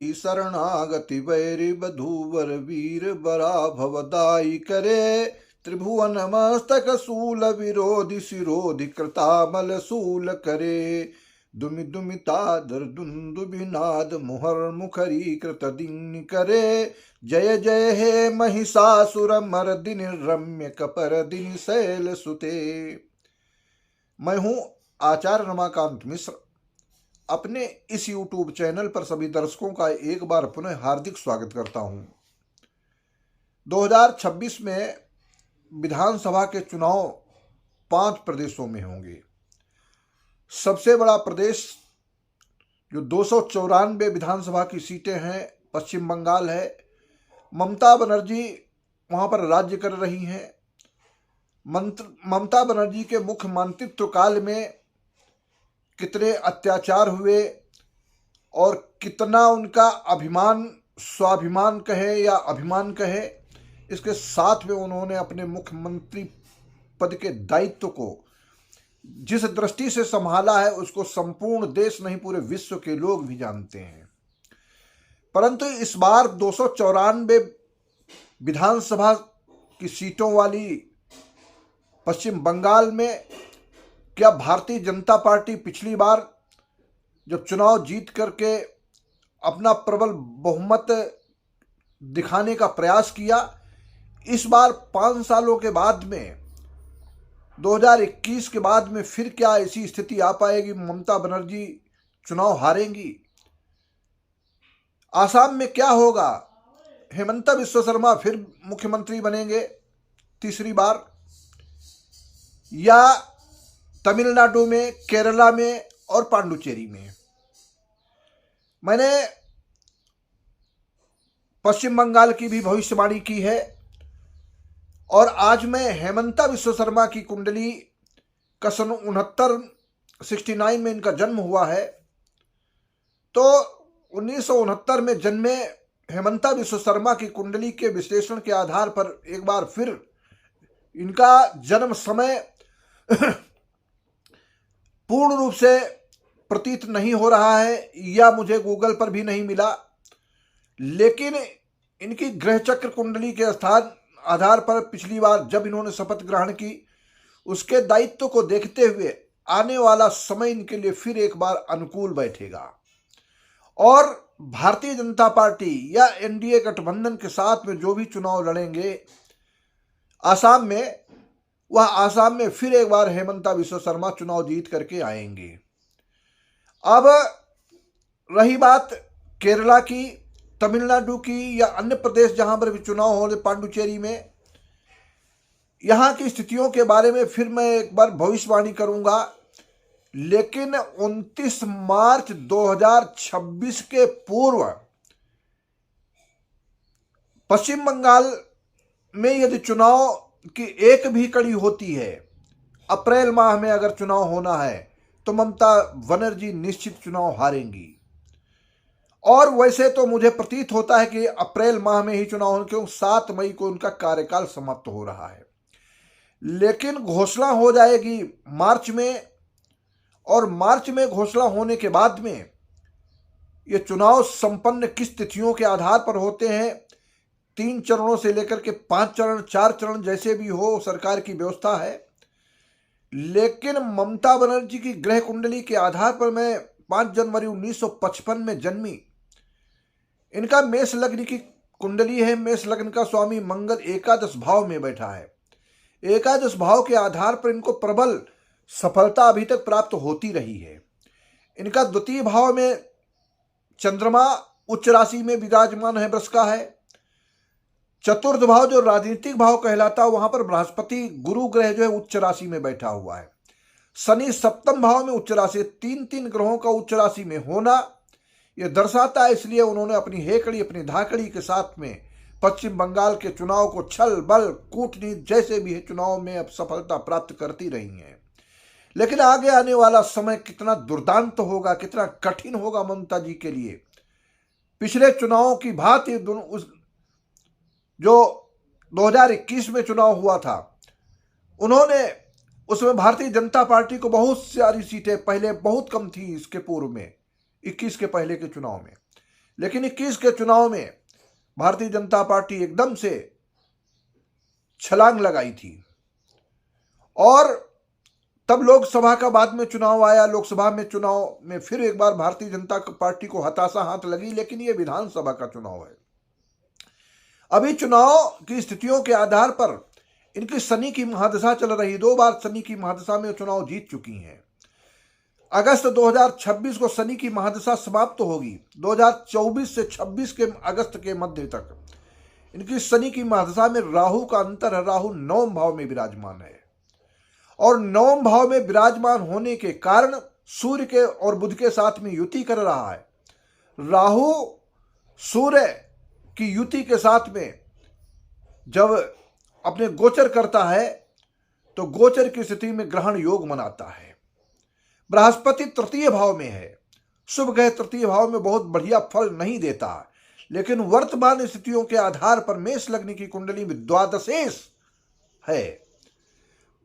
शरणागति वैरि बधूवर वीर बरा भवदाई करे। त्रिभुवन मस्तक शूल विरोधि शिरोधि कृतामल शूल करे। दुमि दुमितादर दुंदुभिनाद मुहर मुखरी कृत दिन करे। जय जय हे महिषासुर मर्दिनि रम्य कपरदिनि शैल सुते। मैं हूं आचार्य रमाकांत मिश्र। अपने इस YouTube चैनल पर सभी दर्शकों का एक बार पुनः हार्दिक स्वागत करता हूं। 2026 में विधानसभा के चुनाव 5 प्रदेशों में होंगे। सबसे बड़ा प्रदेश जो 294 विधानसभा की सीटें हैं पश्चिम बंगाल है। ममता बनर्जी वहां पर राज्य कर रही हैं। ममता बनर्जी के मुख्य मंत्रित्व काल में कितने अत्याचार हुए और कितना उनका अभिमान, स्वाभिमान कहे या अभिमान कहे, इसके साथ में उन्होंने अपने मुख्यमंत्री पद के दायित्व को जिस दृष्टि से संभाला है उसको संपूर्ण देश नहीं पूरे विश्व के लोग भी जानते हैं। परंतु इस बार 294 विधानसभा की सीटों वाली पश्चिम बंगाल में क्या भारतीय जनता पार्टी पिछली बार जब चुनाव जीत करके अपना प्रबल बहुमत दिखाने का प्रयास किया, इस बार 5 सालों के बाद में 2021 के बाद में फिर क्या ऐसी स्थिति आ पाएगी? ममता बनर्जी चुनाव हारेंगी? आसाम में क्या होगा? हेमंत बिस्वा शर्मा फिर मुख्यमंत्री बनेंगे तीसरी बार, या तमिलनाडु में, केरला में और पांडुचेरी में? मैंने पश्चिम बंगाल की भी भविष्यवाणी की है और आज मैं हेमंत बिस्वा शर्मा की कुंडली का सन 69 में इनका जन्म हुआ है। तो 1969 में जन्मे हेमंत बिस्वा शर्मा की कुंडली के विश्लेषण के आधार पर एक बार फिर इनका जन्म समय पूर्ण रूप से प्रतीत नहीं हो रहा है या मुझे गूगल पर भी नहीं मिला, लेकिन इनकी ग्रह चक्र कुंडली के स्थान आधार पर पिछली बार जब इन्होंने शपथ ग्रहण की उसके दायित्व को देखते हुए आने वाला समय इनके लिए फिर एक बार अनुकूल बैठेगा और भारतीय जनता पार्टी या एनडीए गठबंधन के साथ में जो भी चुनाव लड़ेंगे आसाम में, वह आसाम में फिर एक बार हेमंत बिस्वा शर्मा चुनाव जीत करके आएंगे। अब रही बात केरला की, तमिलनाडु की या अन्य प्रदेश जहां पर भी चुनाव हो रहे पांडुचेरी में, यहां की स्थितियों के बारे में फिर मैं एक बार भविष्यवाणी करूंगा। लेकिन 29 मार्च 2026 के पूर्व पश्चिम बंगाल में यदि चुनाव की एक भी कड़ी होती है, अप्रैल माह में अगर चुनाव होना है तो ममता बनर्जी निश्चित चुनाव हारेंगी। और वैसे तो मुझे प्रतीत होता है कि अप्रैल माह में ही चुनाव होने, क्योंकि 7 मई को उनका कार्यकाल समाप्त हो रहा है। लेकिन घोषणा हो जाएगी मार्च में, और मार्च में घोषणा होने के बाद में ये चुनाव संपन्न किस तिथियों के आधार पर होते हैं, 3 चरणों से लेकर के 5 चरण, 4 चरण जैसे भी हो, सरकार की व्यवस्था है। लेकिन ममता बनर्जी की ग्रह कुंडली के आधार पर मैं 5 जनवरी 1955 में जन्मी, इनका मेष लग्न की कुंडली है। मेष लग्न का स्वामी मंगल एकादश भाव में बैठा है। एकादश भाव के आधार पर इनको प्रबल सफलता अभी तक प्राप्त होती रही है। इनका द्वितीय भाव में चंद्रमा उच्च राशि में विराजमान है, वृष का है। चतुर्थ भाव जो राजनीतिक भाव कहलाता है, वहां पर बृहस्पति गुरु ग्रह जो है उच्च राशि में बैठा हुआ है। शनि सप्तम भाव में उच्च राशि, 3 ग्रहों का उच्च राशि में होना यह दर्शाता है। इसलिए उन्होंने अपनी हेकड़ी, अपनी धाकड़ी के साथ में पश्चिम बंगाल के चुनाव को छल बल कूटनीति जैसे भी चुनाव में अब सफलता प्राप्त करती रही हैं। लेकिन आगे आने वाला समय कितना दुर्दांत होगा, कितना कठिन होगा ममता जी के लिए। पिछले चुनावों की भांति जो 2021 में चुनाव हुआ था, उन्होंने उसमें भारतीय जनता पार्टी को बहुत सारी सीटें, पहले बहुत कम थी इसके पूर्व में, 21 के पहले के चुनाव में, लेकिन 21 के चुनाव में भारतीय जनता पार्टी एकदम से छलांग लगाई थी और तब लोकसभा का बाद में चुनाव आया। लोकसभा में चुनाव में फिर एक बार भारतीय जनता पार्टी को हताशा हाथ लगी, लेकिन यह विधानसभा का चुनाव है। अभी चुनाव की स्थितियों के आधार पर इनकी शनि की महादशा चल रही, 2 बार शनि की महादशा में चुनाव जीत चुकी हैं। अगस्त 2026 को शनि की महादशा समाप्त होगी। 2024 से 26 के अगस्त के मध्य तक इनकी शनि की महादशा में राहु का अंतर है। राहु 9वें भाव में विराजमान है और 9वें भाव में विराजमान होने के कारण सूर्य के और बुध के साथ में युति कर रहा है। राहु सूर्य की युति के साथ में जब अपने गोचर करता है तो गोचर की स्थिति में ग्रहण योग मनाता है। बृहस्पति तृतीय भाव में है। शुभ ग्रह तृतीय भाव में बहुत बढ़िया फल नहीं देता, लेकिन वर्तमान स्थितियों के आधार पर मेष लग्न की कुंडली में द्वादशेश है।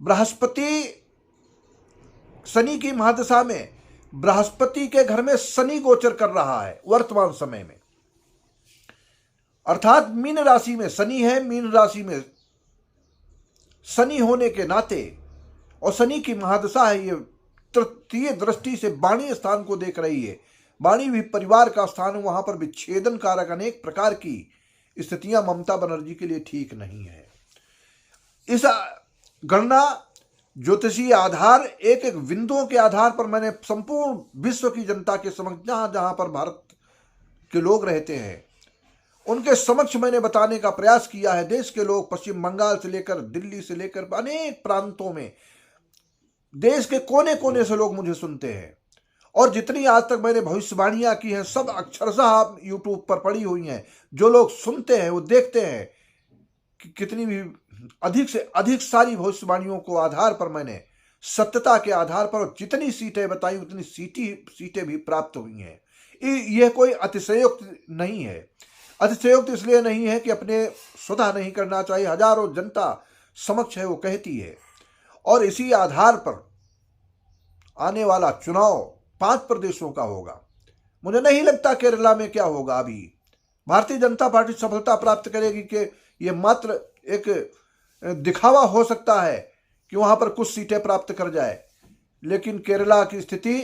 बृहस्पति शनि की महादशा में बृहस्पति के घर में शनि गोचर कर रहा है वर्तमान समय में, अर्थात मीन राशि में शनि है। मीन राशि में शनि होने के नाते और शनि की महादशा है, ये तृतीय दृष्टि से वाणी स्थान को देख रही है। वाणी भी परिवार का स्थान, वहां पर विच्छेदन कारक अनेक प्रकार की स्थितियां ममता बनर्जी के लिए ठीक नहीं है। इस गणना ज्योतिषीय आधार एक एक बिंदुओं के आधार पर मैंने संपूर्ण विश्व की जनता के समक्ष, जहां जहां पर भारत के लोग रहते हैं उनके समक्ष मैंने बताने का प्रयास किया है। देश के लोग पश्चिम बंगाल से लेकर दिल्ली से लेकर अनेक प्रांतों में, देश के कोने कोने से लोग मुझे सुनते हैं और जितनी आज तक मैंने भविष्यवाणियां की हैं सब अक्षरशः यूट्यूब पर पड़ी हुई हैं। जो लोग सुनते हैं वो देखते हैं कि कितनी भी अधिक से अधिक सारी भविष्यवाणियों को आधार पर मैंने सत्यता के आधार पर जितनी सीटें बताई उतनी सीटें भी प्राप्त हुई हैं। यह कोई अतिशयोक्ति नहीं है। अतिशयोक्ति इसलिए नहीं है कि अपने स्वतः नहीं करना चाहिए, हजारों जनता समक्ष है वो कहती है। और इसी आधार पर आने वाला चुनाव 5 प्रदेशों का होगा। मुझे नहीं लगता केरला में क्या होगा। अभी भारतीय जनता पार्टी सफलता प्राप्त करेगी कि यह मात्र एक दिखावा हो सकता है कि वहां पर कुछ सीटें प्राप्त कर जाए, लेकिन केरला की स्थिति,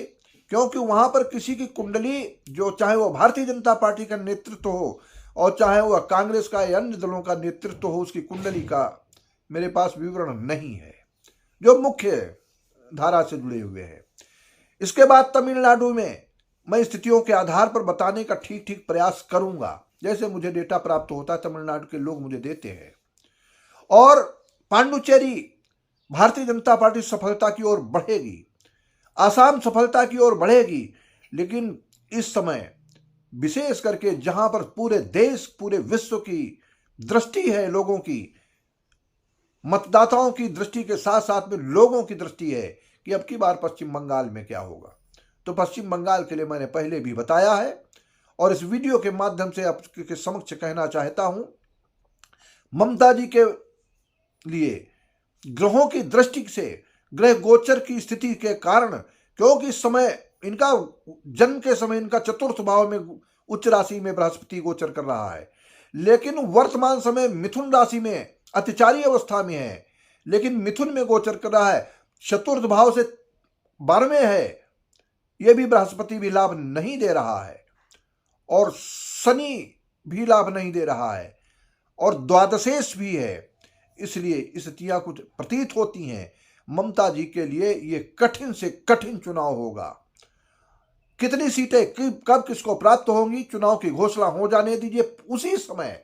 क्योंकि वहां पर किसी की कुंडली, जो चाहे वो भारतीय जनता पार्टी का नेतृत्व हो और चाहे वह कांग्रेस का या अन्य दलों का नेतृत्व हो, उसकी कुंडली का मेरे पास विवरण नहीं है जो मुख्य धारा से जुड़े हुए हैं। इसके बाद तमिलनाडु में मैं स्थितियों के आधार पर बताने का ठीक ठीक प्रयास करूंगा, जैसे मुझे डेटा प्राप्त होता है, तमिलनाडु के लोग मुझे देते हैं। और पांडुचेरी भारतीय जनता पार्टी सफलता की ओर बढ़ेगी, आसाम सफलता की ओर बढ़ेगी, लेकिन इस समय विशेष करके जहां पर पूरे देश पूरे विश्व की दृष्टि है, लोगों की, मतदाताओं की दृष्टि के साथ साथ में लोगों की दृष्टि है कि अब की बार पश्चिम बंगाल में क्या होगा। तो पश्चिम बंगाल के लिए मैंने पहले भी बताया है और इस वीडियो के माध्यम से आपके समक्ष कहना चाहता हूं, ममता जी के लिए ग्रहों की दृष्टि से, ग्रह गोचर की स्थिति के कारण, क्योंकि इस समय इनका जन्म के समय इनका चतुर्थ भाव में उच्च राशि में बृहस्पति गोचर कर रहा है, लेकिन वर्तमान समय मिथुन राशि में अतिचारी अवस्था में है, लेकिन मिथुन में गोचर कर रहा है, चतुर्थ भाव से 12वें है। यह भी बृहस्पति भी लाभ नहीं दे रहा है और शनि भी लाभ नहीं दे रहा है और द्वादशेश भी है। इसलिए स्थितियां कुछ प्रतीत होती हैं ममता जी के लिए ये कठिन से कठिन चुनाव होगा। कितनी सीटें कब किसको प्राप्त होंगी, चुनाव की घोषणा हो जाने दीजिए, उसी समय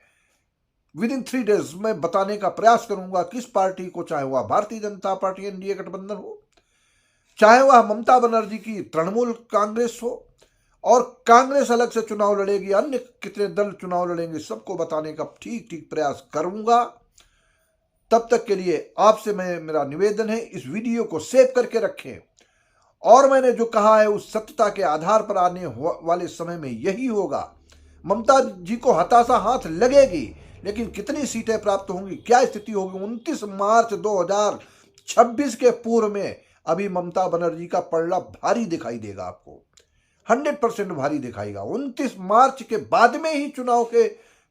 विद इन 3 डेज में बताने का प्रयास करूंगा किस पार्टी को, चाहे वह भारतीय जनता पार्टी एनडीए गठबंधन हो, चाहे वह ममता बनर्जी की तृणमूल कांग्रेस हो, और कांग्रेस अलग से चुनाव लड़ेगी, अन्य कितने दल चुनाव लड़ेंगे, सबको बताने का ठीक ठीक प्रयास करूंगा। तब तक के लिए आपसे मेरा निवेदन है, इस वीडियो को सेव करके रखें और मैंने जो कहा है उस सत्यता के आधार पर आने वाले समय में यही होगा। ममता जी को हताशा हाथ लगेगी, लेकिन कितनी सीटें प्राप्त होंगी, क्या स्थिति होगी, 29 मार्च 2026 के पूर्व में अभी ममता बनर्जी का पलड़ा भारी दिखाई देगा आपको। 100% भारी दिखाएगा। 29 मार्च के बाद में ही चुनाव के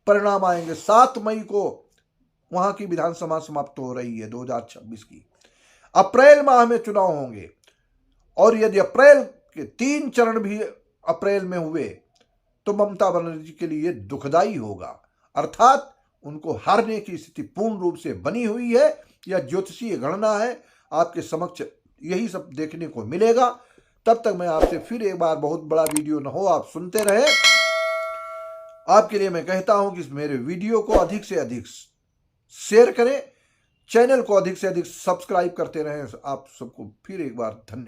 परिणाम आएंगे। 7 मई को वहां की विधानसभा समाप्त हो रही है 2026 की। अप्रैल माह में चुनाव होंगे और यदि अप्रैल के 3 चरण भी अप्रैल में हुए तो ममता बनर्जी के लिए दुखदाई होगा, अर्थात उनको हारने की स्थिति पूर्ण रूप से बनी हुई है। यह ज्योतिषीय गणना है, आपके समक्ष यही सब देखने को मिलेगा। तब तक मैं आपसे फिर एक बार, बहुत बड़ा वीडियो न हो, आप सुनते रहे। आपके लिए मैं कहता हूं कि इस मेरे वीडियो को अधिक से अधिक शेयर करें, चैनल को अधिक से अधिक सब्सक्राइब करते रहें। आप सबको फिर एक बार धन्यवाद।